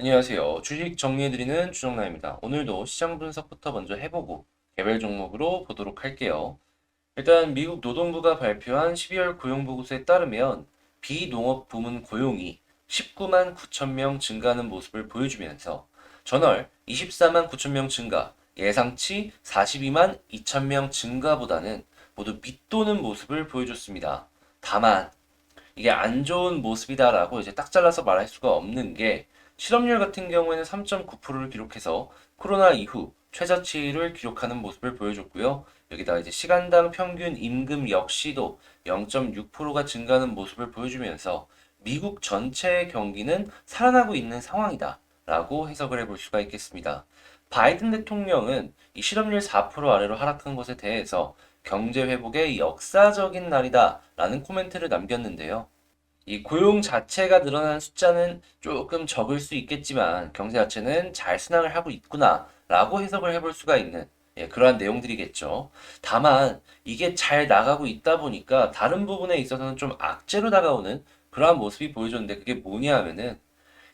안녕하세요. 주식 정리해드리는 주정남입니다. 오늘도 시장 분석부터 먼저 해보고 개별 종목으로 보도록 할게요. 일단 미국 노동부가 발표한 12월 고용보고서에 따르면 비농업 부문 고용이 19만 9천 명 증가하는 모습을 보여주면서 전월 24만 9천 명 증가, 예상치 42만 2천 명 증가보다는 모두 밑도는 모습을 보여줬습니다. 다만 이게 안 좋은 모습이다라고 이제 딱 잘라서 말할 수가 없는 게 실업률 같은 경우에는 3.9%를 기록해서 코로나 이후 최저치를 기록하는 모습을 보여줬고요. 여기다가 이제 시간당 평균 임금 역시도 0.6%가 증가하는 모습을 보여주면서 미국 전체의 경기는 살아나고 있는 상황이다라고 해석을 해볼 수가 있겠습니다. 바이든 대통령은 이 실업률 4% 아래로 하락한 것에 대해서 경제 회복의 역사적인 날이다라는 코멘트를 남겼는데요. 이 고용 자체가 늘어나는 숫자는 조금 적을 수 있겠지만 경제 자체는 잘 순항을 하고 있구나라고 해석을 해볼 수가 있는 그러한 내용들이겠죠. 다만 이게 잘 나가고 있다 보니까 다른 부분에 있어서는 좀 악재로 다가오는 그러한 모습이 보여줬는데 그게 뭐냐 하면은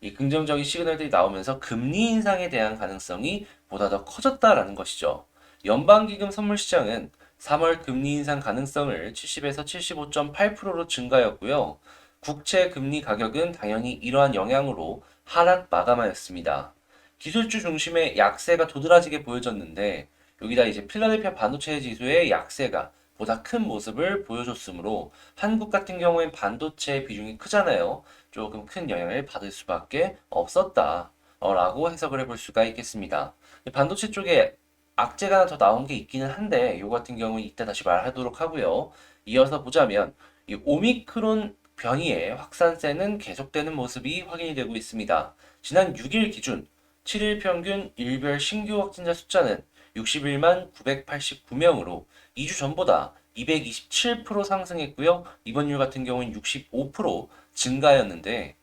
이 긍정적인 시그널들이 나오면서 금리 인상에 대한 가능성이 보다 더 커졌다라는 것이죠. 연방기금 선물 시장은 3월 금리 인상 가능성을 70에서 75.8%로 증가했고요. 국채 금리 가격은 당연히 이러한 영향으로 하락 마감하였습니다. 기술주 중심의 약세가 도드라지게 보여졌는데 여기다 이제 필라델피아 반도체 지수의 약세가 보다 큰 모습을 보여줬으므로 한국 같은 경우엔 반도체 비중이 크잖아요. 조금 큰 영향을 받을 수밖에 없었다. 라고 해석을 해볼 수가 있겠습니다. 반도체 쪽에 악재가 하나 더 나온 게 있기는 한데 이 같은 경우는 이때 다시 말하도록 하고요. 이어서 보자면 이 오미크론 변이의 확산세는 계속되는 모습이 확인이 되고 있습니다. 지난 6일 기준 7일 평균 일별 신규 확진자 숫자는 61만 989명으로 2주 전보다 227% 상승했고요. 입원율 같은 경우는 65% 증가였는데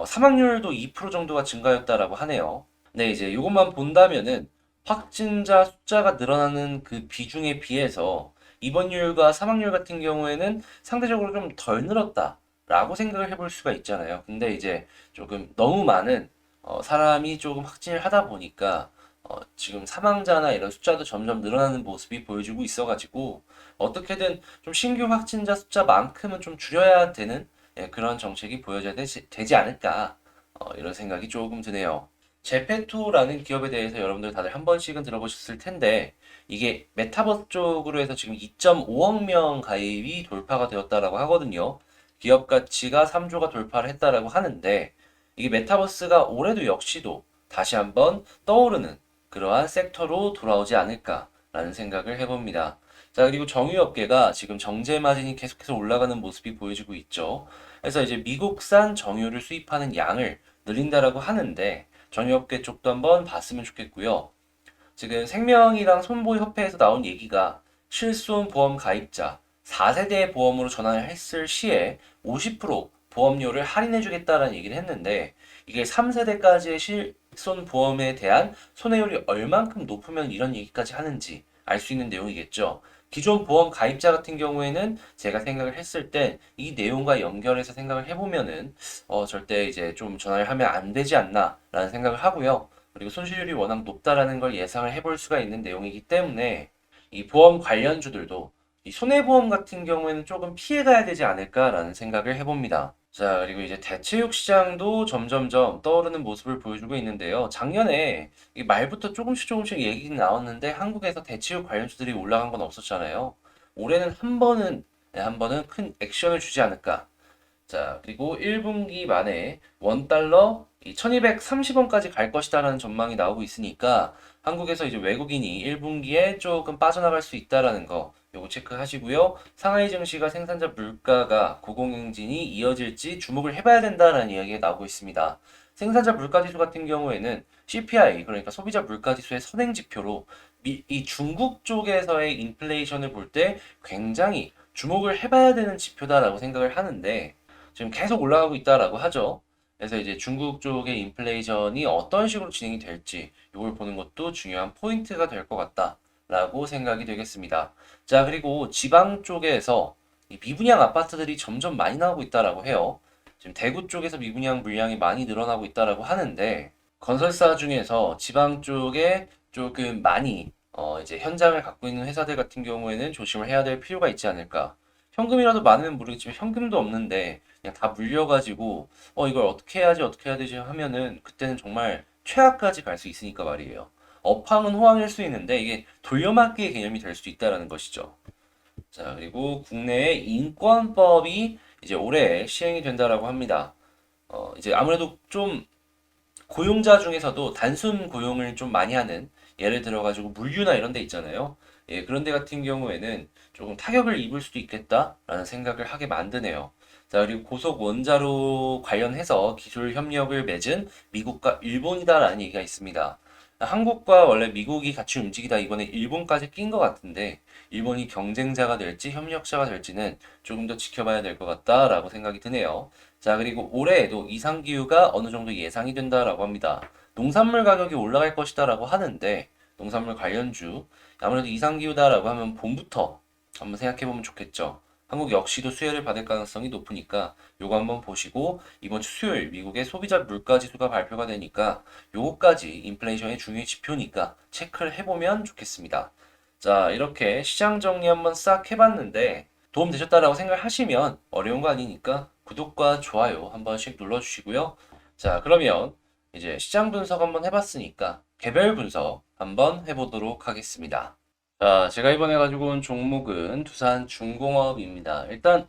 사망률도 2% 정도가 증가였다라고 하네요. 네, 이제 이것만 본다면은 확진자 숫자가 늘어나는 그 비중에 비해서 입원율과 사망률 같은 경우에는 상대적으로 좀 덜 늘었다라고 생각을 해볼 수가 있잖아요. 근데 이제 조금 너무 많은 사람이 조금 확진을 하다 보니까 지금 사망자나 이런 숫자도 점점 늘어나는 모습이 보여지고 있어가지고 어떻게든 좀 신규 확진자 숫자만큼은 좀 줄여야 되는 그런 정책이 보여져야 되지 않을까 이런 생각이 조금 드네요. 제페토라는 기업에 대해서 여러분들 다들 한 번씩은 들어보셨을 텐데 이게 메타버스 쪽으로 해서 지금 2.5억 명 가입이 돌파가 되었다라고 하거든요. 기업 가치가 3조가 돌파를 했다라고 하는데 이게 메타버스가 올해도 역시도 다시 한번 떠오르는 그러한 섹터로 돌아오지 않을까라는 생각을 해봅니다. 자, 그리고 정유업계가 지금 정제 마진이 계속해서 올라가는 모습이 보여지고 있죠. 그래서 이제 미국산 정유를 수입하는 양을 늘린다라고 하는데 정유업계 쪽도 한번 봤으면 좋겠고요. 지금 생명이랑 손보협회에서 나온 얘기가 실손보험 가입자 4세대 보험으로 전환을 했을 시에 50% 보험료를 할인해주겠다라는 얘기를 했는데 이게 3세대까지의 실손보험에 대한 손해율이 얼만큼 높으면 이런 얘기까지 하는지 알 수 있는 내용이겠죠. 기존 보험 가입자 같은 경우에는 제가 생각을 했을 때 이 내용과 연결해서 생각을 해보면은 절대 이제 좀 전환을 하면 안 되지 않나라는 생각을 하고요. 그리고 손실률이 워낙 높다라는 걸 예상을 해볼 수가 있는 내용이기 때문에 이 보험 관련주들도 이 손해보험 같은 경우에는 조금 피해가야 되지 않을까라는 생각을 해봅니다. 자, 그리고 이제 대체육 시장도 점점점 떠오르는 모습을 보여주고 있는데요. 작년에 이 말부터 조금씩 얘기가 나왔는데 한국에서 대체육 관련주들이 올라간 건 없었잖아요. 올해는 한 번은 큰 액션을 주지 않을까. 자, 그리고 1분기 만에 원달러 1230원까지 갈 것이다라는 전망이 나오고 있으니까 한국에서 이제 외국인이 1분기에 조금 빠져나갈 수 있다라는 거 요거 체크하시고요. 상하이 증시가 생산자 물가가 고공행진이 이어질지 주목을 해봐야 된다라는 이야기가 나오고 있습니다. 생산자 물가지수 같은 경우에는 CPI 그러니까 소비자 물가지수의 선행 지표로 이 중국 쪽에서의 인플레이션을 볼 때 굉장히 주목을 해봐야 되는 지표다라고 생각을 하는데 지금 계속 올라가고 있다라고 하죠. 그래서 이제 중국 쪽의 인플레이션이 어떤 식으로 진행이 될지 이걸 보는 것도 중요한 포인트가 될 것 같다라고 생각이 되겠습니다. 자, 그리고 지방 쪽에서 이 미분양 아파트들이 점점 많이 나오고 있다라고 해요. 지금 대구 쪽에서 미분양 물량이 많이 늘어나고 있다라고 하는데 건설사 중에서 지방 쪽에 조금 많이 이제 현장을 갖고 있는 회사들 같은 경우에는 조심을 해야 될 필요가 있지 않을까. 현금이라도 많으면 모르겠지만 현금도 없는데 그냥 다 물려가지고 이걸 어떻게 해야지 어떻게 해야 되지 하면은 그때는 정말 최악까지 갈 수 있으니까 말이에요. 업황은 호황일 수 있는데 이게 돌려막기의 개념이 될 수도 있다라는 것이죠. 자, 그리고 국내에 인권법이 이제 올해 시행이 된다라고 합니다. 이제 아무래도 좀 고용자 중에서도 단순 고용을 좀 많이 하는 예를 들어가지고 물류나 이런 데 있잖아요. 예, 그런 데 같은 경우에는 조금 타격을 입을 수도 있겠다라는 생각을 하게 만드네요. 자, 그리고 고속 원자로 관련해서 기술 협력을 맺은 미국과 일본이다라는 얘기가 있습니다. 한국과 원래 미국이 같이 움직이다 이번에 일본까지 낀 것 같은데 일본이 경쟁자가 될지 협력자가 될지는 조금 더 지켜봐야 될 것 같다라고 생각이 드네요. 자, 그리고 올해에도 이상기후가 어느 정도 예상이 된다라고 합니다. 농산물 가격이 올라갈 것이다라고 하는데 농산물 관련주 아무래도 이상기후다라고 하면 봄부터 한번 생각해 보면 좋겠죠. 한국 역시도 수혜를 받을 가능성이 높으니까 요거 한번 보시고 이번 주 수요일 미국의 소비자 물가 지수가 발표가 되니까 요거까지 인플레이션의 중요한 지표니까 체크를 해보면 좋겠습니다. 자, 이렇게 시장 정리 한번 싹 해봤는데 도움 되셨다라고 생각하시면 어려운 거 아니니까 구독과 좋아요 한 번씩 눌러주시고요. 자, 그러면 이제 시장 분석 한번 해봤으니까 개별 분석 한번 해보도록 하겠습니다. 자, 제가 이번에 가지고 온 종목은 두산중공업입니다. 일단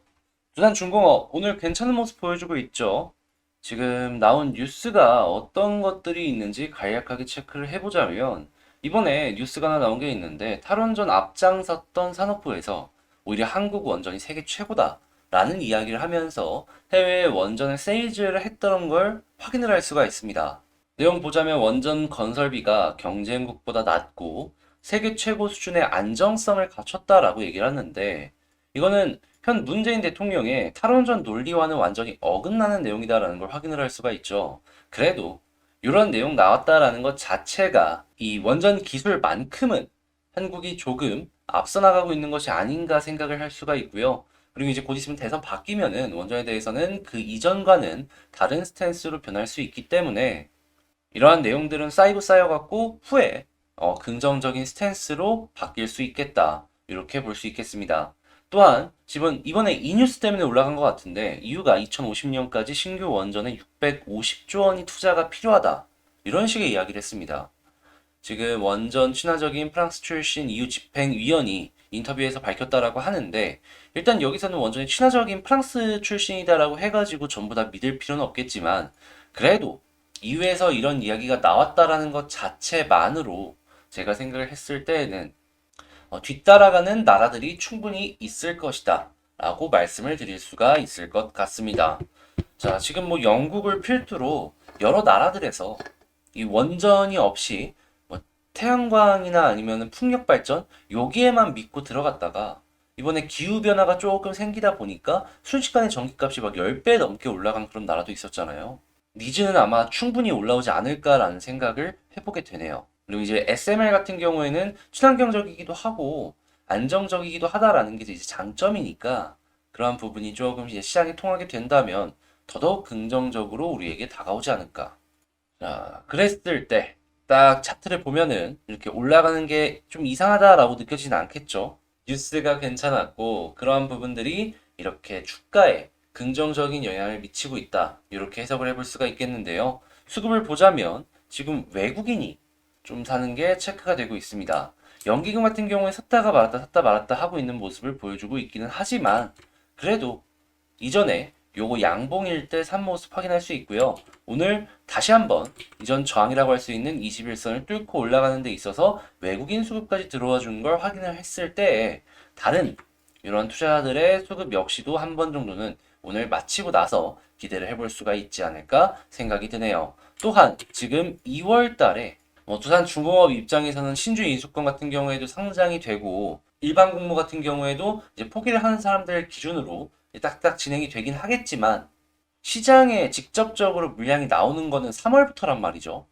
두산중공업 오늘 괜찮은 모습 보여주고 있죠. 지금 나온 뉴스가 어떤 것들이 있는지 간략하게 체크를 해보자면 이번에 뉴스가 하나 나온 게 있는데 탈원전 앞장섰던 산업부에서 오히려 한국 원전이 세계 최고다 라는 이야기를 하면서 해외에 원전을 세일즈를 했던 걸 확인을 할 수가 있습니다. 내용 보자면 원전 건설비가 경쟁국보다 낮고 세계 최고 수준의 안정성을 갖췄다라고 얘기를 하는데 이거는 현 문재인 대통령의 탈원전 논리와는 완전히 어긋나는 내용이다라는 걸 확인을 할 수가 있죠. 그래도 이런 내용 나왔다라는 것 자체가 이 원전 기술만큼은 한국이 조금 앞서 나가고 있는 것이 아닌가 생각을 할 수가 있고요. 그리고 이제 곧 있으면 대선 바뀌면은 원전에 대해서는 그 이전과는 다른 스탠스로 변할 수 있기 때문에 이러한 내용들은 쌓이고 쌓여갖고 후에 긍정적인 스탠스로 바뀔 수 있겠다. 이렇게 볼 수 있겠습니다. 또한 지금 이번에 이 뉴스 때문에 올라간 것 같은데 이유가 2050년까지 신규 원전에 650조 원이 투자가 필요하다. 이런 식의 이야기를 했습니다. 지금 원전 친화적인 프랑스 출신 EU 집행위원이 인터뷰에서 밝혔다라고 하는데 일단 여기서는 원전이 친화적인 프랑스 출신이다라고 해가지고 전부 다 믿을 필요는 없겠지만 그래도 EU에서 이런 이야기가 나왔다라는 것 자체만으로 제가 생각을 했을 때에는 뒤따라가는 나라들이 충분히 있을 것이다 라고 말씀을 드릴 수가 있을 것 같습니다. 자, 지금 뭐 영국을 필두로 여러 나라들에서 이 원전이 없이 뭐 태양광이나 아니면 풍력 발전 여기에만 믿고 들어갔다가 이번에 기후변화가 조금 생기다 보니까 순식간에 전기값이 막 10배 넘게 올라간 그런 나라도 있었잖아요. 니즈는 아마 충분히 올라오지 않을까라는 생각을 해보게 되네요. 그리고 이제 SMR 같은 경우에는 친환경적이기도 하고 안정적이기도 하다라는 게 이제 장점이니까 그러한 부분이 조금 이제 시장이 통하게 된다면 더더욱 긍정적으로 우리에게 다가오지 않을까. 자, 그랬을 때 딱 차트를 보면은 이렇게 올라가는 게 좀 이상하다라고 느껴지진 않겠죠. 뉴스가 괜찮았고 그러한 부분들이 이렇게 주가에 긍정적인 영향을 미치고 있다. 이렇게 해석을 해볼 수가 있겠는데요. 수급을 보자면 지금 외국인이 좀 사는 게 체크가 되고 있습니다. 연기금 같은 경우에 샀다가 말았다 샀다 말았다 하고 있는 모습을 보여주고 있기는 하지만 그래도 이전에 요거 양봉일 때 산 모습 확인할 수 있고요. 오늘 다시 한번 이전 저항이라고 할 수 있는 21선을 뚫고 올라가는 데 있어서 외국인 수급까지 들어와 준 걸 확인을 했을 때 다른 이런 투자자들의 수급 역시도 한 번 정도는 오늘 마치고 나서 기대를 해볼 수가 있지 않을까 생각이 드네요. 또한 지금 2월 달에 두산중공업 입장에서는 신주 인수권 같은 경우에도 상장이 되고 일반 공모 같은 경우에도 이제 포기를 하는 사람들 기준으로 딱딱 진행이 되긴 하겠지만 시장에 직접적으로 물량이 나오는 거는 3월부터란 말이죠.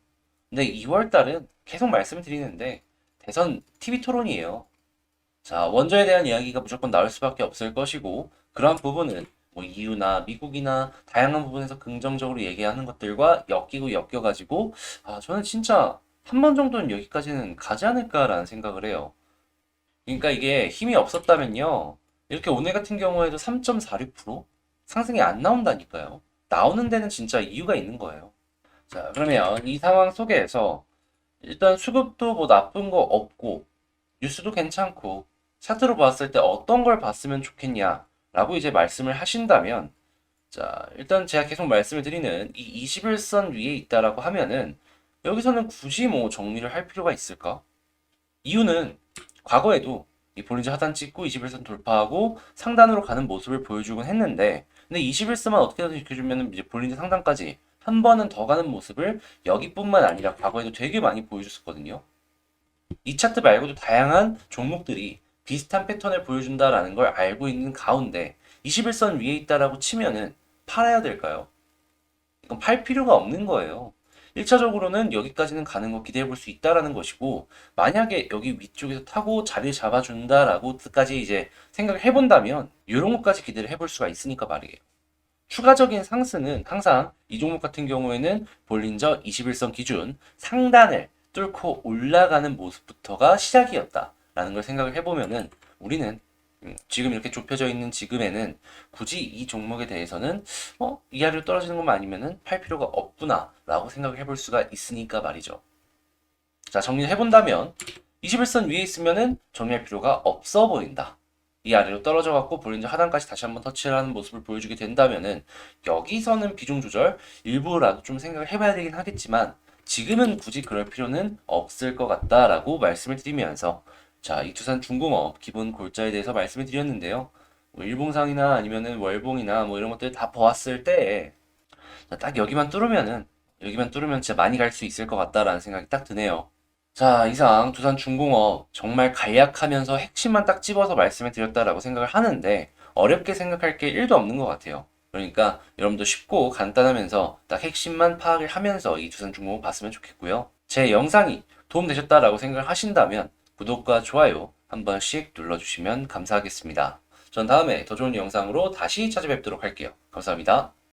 근데 2월 달은 계속 말씀을 드리는데 대선 TV 토론이에요. 자, 원전에 대한 이야기가 무조건 나올 수밖에 없을 것이고 그러한 부분은 뭐 EU나 미국이나 다양한 부분에서 긍정적으로 얘기하는 것들과 엮이고 엮여가지고 저는 진짜 한 번 정도는 여기까지는 가지 않을까라는 생각을 해요. 그러니까 이게 힘이 없었다면요. 이렇게 오늘 같은 경우에도 3.46% 상승이 안 나온다니까요. 나오는 데는 진짜 이유가 있는 거예요. 자, 그러면 이 상황 속에서 일단 수급도 뭐 나쁜 거 없고 뉴스도 괜찮고 차트로 봤을 때 어떤 걸 봤으면 좋겠냐라고 이제 말씀을 하신다면 자, 일단 제가 계속 말씀을 드리는 이 21선 위에 있다라고 하면은 여기서는 굳이 뭐 정리를 할 필요가 있을까? 이유는 과거에도 이 볼린저 하단 찍고 21선 돌파하고 상단으로 가는 모습을 보여주곤 했는데 근데 21선만 어떻게든 지켜주면 이제 볼린저 상단까지 한 번은 더 가는 모습을 여기뿐만 아니라 과거에도 되게 많이 보여줬었거든요. 이 차트 말고도 다양한 종목들이 비슷한 패턴을 보여준다라는 걸 알고 있는 가운데 21선 위에 있다라고 치면은 팔아야 될까요? 이건 팔 필요가 없는 거예요. 1차적으로는 여기까지는 가는 거 기대해 볼 수 있다라는 것이고 만약에 여기 위쪽에서 타고 자리를 잡아준다라고까지 이제 생각을 해본다면 이런 것까지 기대를 해볼 수가 있으니까 말이에요. 추가적인 상승은 항상 이 종목 같은 경우에는 볼린저 21선 기준 상단을 뚫고 올라가는 모습부터가 시작이었다라는 걸 생각을 해보면은 우리는 지금 이렇게 좁혀져 있는 지금에는 굳이 이 종목에 대해서는 이 아래로 떨어지는 것만 아니면은 팔 필요가 없구나라고 생각을 해볼 수가 있으니까 말이죠. 자, 정리를 해본다면 21선 위에 있으면은 정리할 필요가 없어 보인다. 이 아래로 떨어져 갖고 볼린저 하단까지 다시 한번 터치를 하는 모습을 보여주게 된다면은 여기서는 비중 조절 일부라도 좀 생각을 해봐야 되긴 하겠지만 지금은 굳이 그럴 필요는 없을 것 같다라고 말씀을 드리면서 자, 이 두산 중공업 기본 골자에 대해서 말씀을 드렸는데요. 뭐 일봉상이나 아니면은 월봉이나 뭐 이런 것들 다 보았을 때 딱 여기만 뚫으면 진짜 많이 갈 수 있을 것 같다라는 생각이 딱 드네요. 자, 이상 두산 중공업 정말 간략하면서 핵심만 딱 집어서 말씀을 드렸다라고 생각을 하는데 어렵게 생각할 게 1도 없는 것 같아요. 그러니까 여러분도 쉽고 간단하면서 딱 핵심만 파악을 하면서 이 두산 중공업 봤으면 좋겠고요. 제 영상이 도움되셨다라고 생각을 하신다면 구독과 좋아요 한 번씩 눌러주시면 감사하겠습니다. 전 다음에 더 좋은 영상으로 다시 찾아뵙도록 할게요. 감사합니다.